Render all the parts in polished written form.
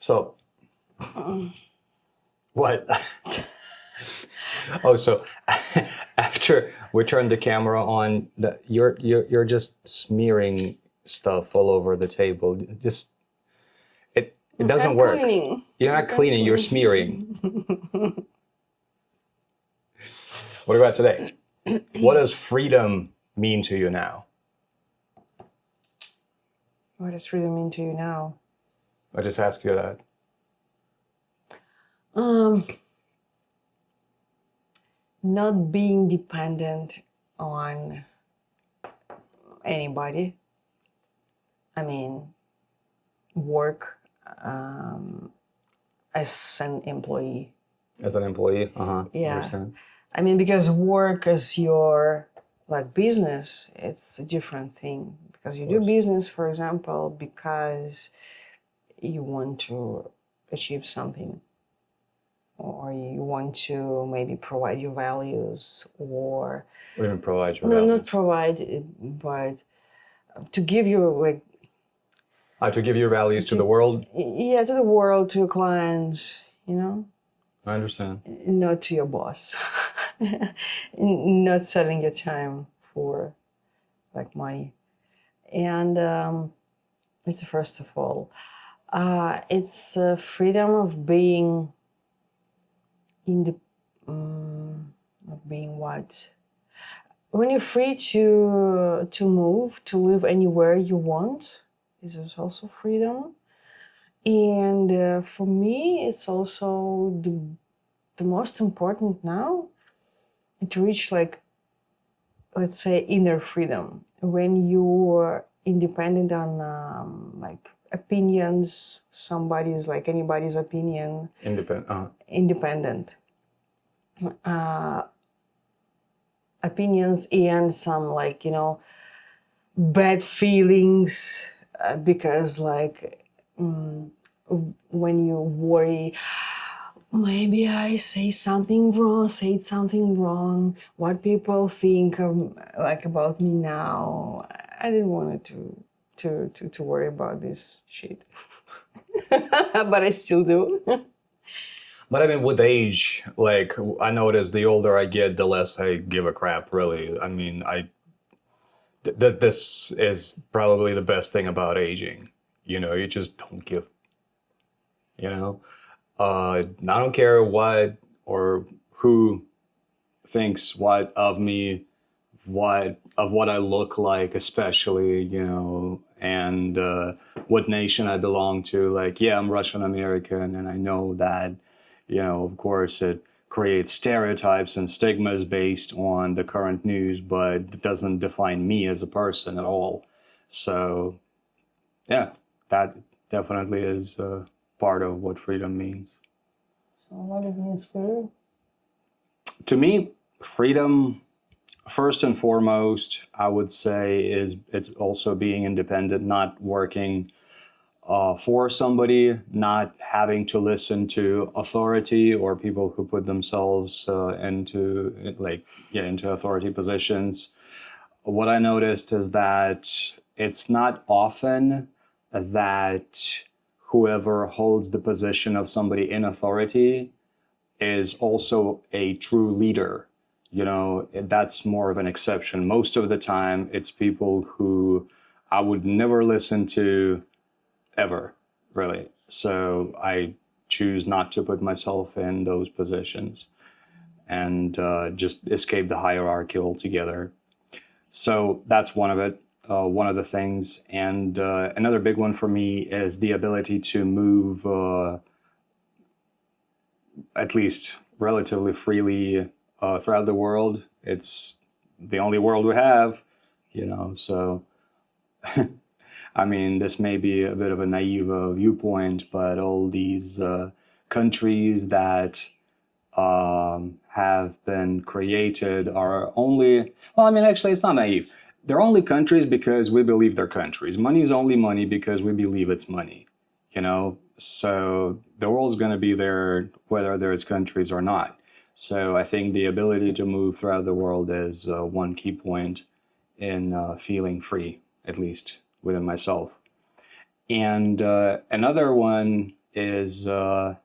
So, what? Oh, so after we turn the camera on, you're just smearing stuff all over the table. Just it doesn't I'm work. cleaning. You're not cleaning, you're smearing. What about today? What does freedom mean to you now? What does freedom mean to you now? I just ask you that. Not being dependent on anybody. I mean, work as an employee. As an employee? Yeah. Understand. I mean, because work as your like business, it's a different thing. Because you do business, for example, because you want to achieve something, or you want to maybe provide your values, or What do you mean provide your no, values? not provide, but to give you like To give your values to the world? yeah, to the world, to your clients, you know. I understand. Not to your boss. Not selling your time for like money. And it's first of all, it's freedom of being in the of being what? When you're free to move, to live anywhere you want, this is also freedom. And for me, it's also the most important now to reach, like, let's say, inner freedom. When you're independent on like opinions, somebody's like anybody's opinion. Independent. Opinions and some, like, you know, bad feelings because like when you worry, maybe I said something wrong, what people think like about me now. I didn't want to worry about this shit. But I still do. But I mean, with age, like, I notice the older I get, the less I give a crap, really. I mean, this is probably the best thing about aging. You know, you just don't give, you know? I don't care what or who thinks what of me, what I look like, especially, you know, and what nation I belong to. Like, yeah, I'm Russian American, and I know that, you know, of course, it creates stereotypes and stigmas based on the current news, but it doesn't define me as a person at all. So, yeah, that definitely is part of what freedom means. So what it means for you? To me, freedom, first and foremost, I would say, is it's also being independent, not working for somebody, not having to listen to authority or people who put themselves into authority positions. What I noticed is that it's not often that whoever holds the position of somebody in authority is also a true leader. You know, that's more of an exception. Most of the time, it's people who I would never listen to ever, really. So I choose not to put myself in those positions and just escape the hierarchy altogether. So that's one of it, one of the things. And another big one for me is the ability to move at least relatively freely throughout the world. It's the only world we have, you know, so I mean, this may be a bit of a naive viewpoint, but all these countries that have been created are only, well, I mean, actually, it's not naive. They're only countries because we believe they're countries. Money is only money because we believe it's money, you know? So the world's going to be there whether there's countries or not. So I think the ability to move throughout the world is one key point in feeling free, at least within myself. And another one is, I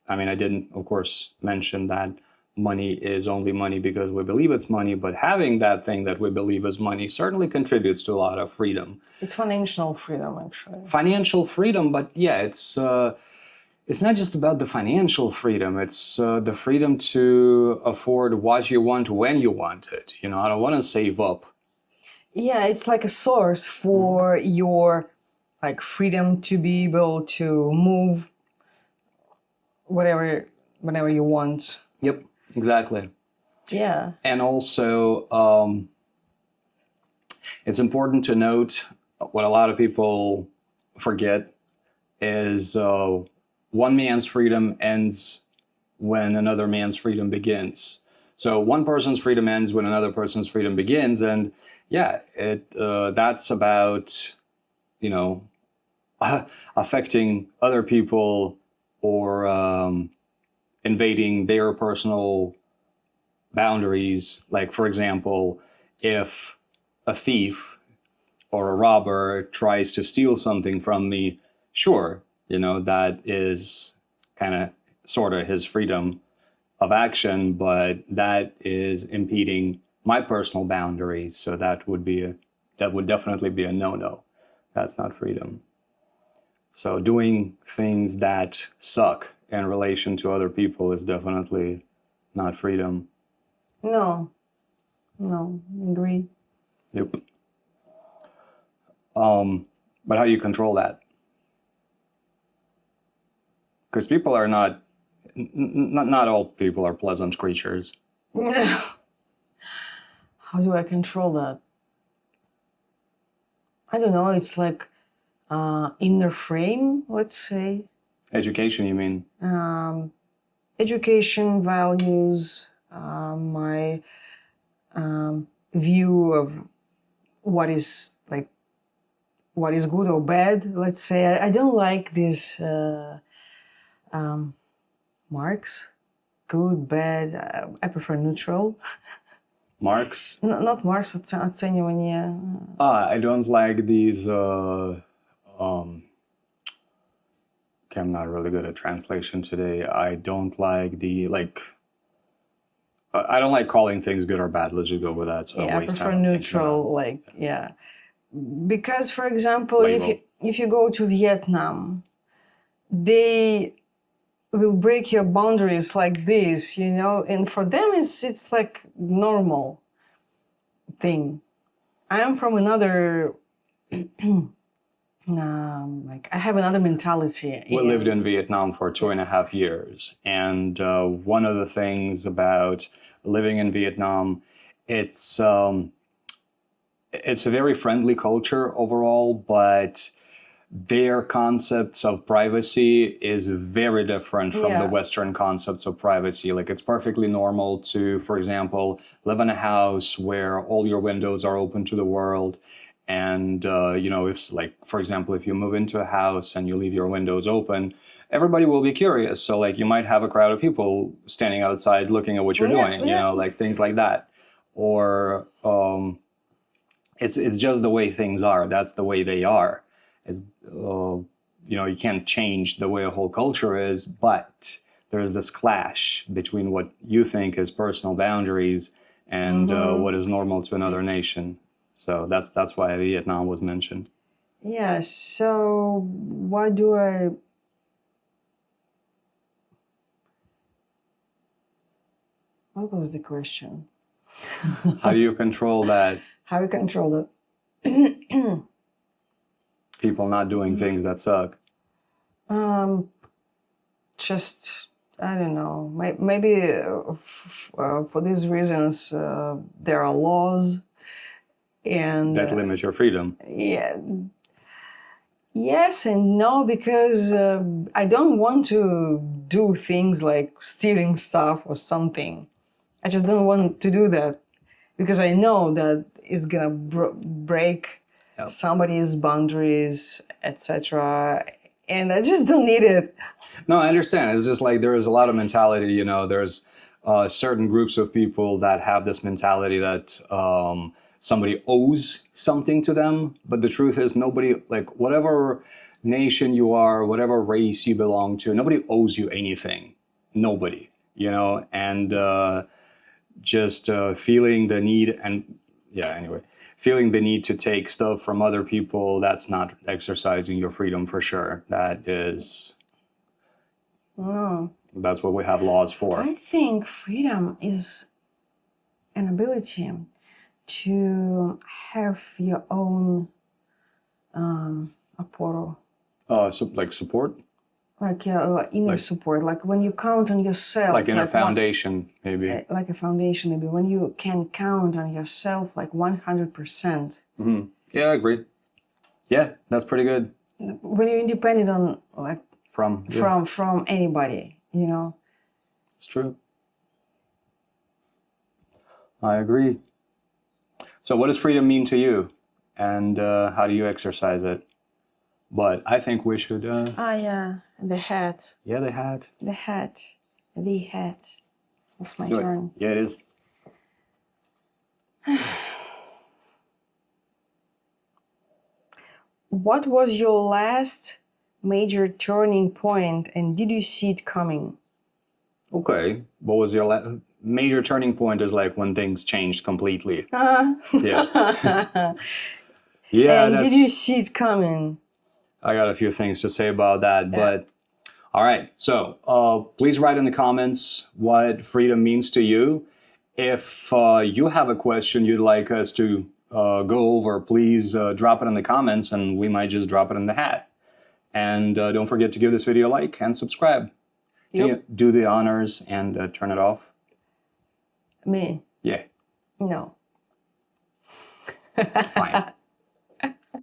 mean, I didn't, of course, mention that money is only money because we believe it's money, but having that thing that we believe is money certainly contributes to a lot of freedom. It's financial freedom, actually. Financial freedom, but yeah, it's not just about the financial freedom. It's the freedom to afford what you want when you want it. You know, I don't want to save up. Yeah, it's like a source for your like freedom to be able to move whenever you want. Yep, exactly. Yeah. And also, it's important to note what a lot of people forget is one man's freedom ends when another man's freedom begins. So one person's freedom ends when another person's freedom begins, and yeah, that's about, you know, affecting other people or invading their personal boundaries. Like, for example, if a thief or a robber tries to steal something from me, sure, you know, that is kind of sort of his freedom of action, but that is impeding my personal boundaries. So that would definitely be a no-no. That's not freedom. So doing things that suck in relation to other people is definitely not freedom. No, agree. Yep. But how do you control that? Because people are not all people are pleasant creatures. How do I control that? I don't know. It's like inner frame, let's say. Education, you mean? Education, values, my view of what is good or bad. Let's say I don't like these marks, good, bad. I prefer neutral. Marks? Not marks, оценивание. I don't like these. Okay, I'm not really good at translation today. I don't like I don't like calling things good or bad. Let's just go with that. So Yeah, I prefer neutral. Because, for example, Label. if you go to Vietnam, they will break your boundaries like this, you know, and for them it's like normal thing. I am from another I have another mentality. We lived in Vietnam for 2.5 years, and one of the things about living in Vietnam, it's a very friendly culture overall, but their concepts of privacy is very different from the Western concepts of privacy. Like, it's perfectly normal to, for example, live in a house where all your windows are open to the world. And, you know, if, like, for example, if you move into a house and you leave your windows open, everybody will be curious. So, like, you might have a crowd of people standing outside looking at what you're doing, you know, like things like that. Or it's just the way things are. That's the way they are. You know, you can't change the way a whole culture is, but there's this clash between what you think is personal boundaries and what is normal to another nation. So that's why Vietnam was mentioned. Yeah. So what do I? What was the question? How do you control that? How you control it? People not doing things that suck. Just I don't know. Maybe for these reasons there are laws and That limit your freedom. yeah. Yes and no, because I don't want to do things like stealing stuff or something. I just don't want to do that because I know that it's gonna break somebody's boundaries, etc. And I just don't need it. No, I understand. It's just like there is a lot of mentality, you know, there's certain groups of people that have this mentality that somebody owes something to them. But the truth is nobody, like, whatever nation you are, whatever race you belong to, nobody owes you anything. Nobody, you know, and just feeling the need and yeah, anyway, feeling the need to take stuff from other people, that's not exercising your freedom for sure. That is, No. that's what we have laws for. I think freedom is an ability to have your own aporo, So, like support, like your inner Like- support, like when you count on yourself, like in a one- foundation, maybe. like a foundation, maybe when you can count on yourself like 100%. Mhm. Yeah, I agree. Yeah, that's pretty good. When you're independent on like Yeah, from anybody, you know. it's true. I agree. So, what does freedom mean to you, and how do you exercise it? But I think we should. Ah, yeah, the hat, Yeah, the hat. the hat, the hat. It's my Do it. turn. Yeah, it is. What was your last major turning point, and did you see it coming? Okay. What was your major turning point? Is like when things changed completely. Yeah. Yeah, And that's, did you see it coming? I got a few things to say about that, but all right. So please write in the comments what freedom means to you. If you have a question you'd like us to go over, please drop it in the comments and we might just drop it in the hat. And don't forget to give this video a like and subscribe. Can you do the honors and turn it off? Me? Yeah, No. fine.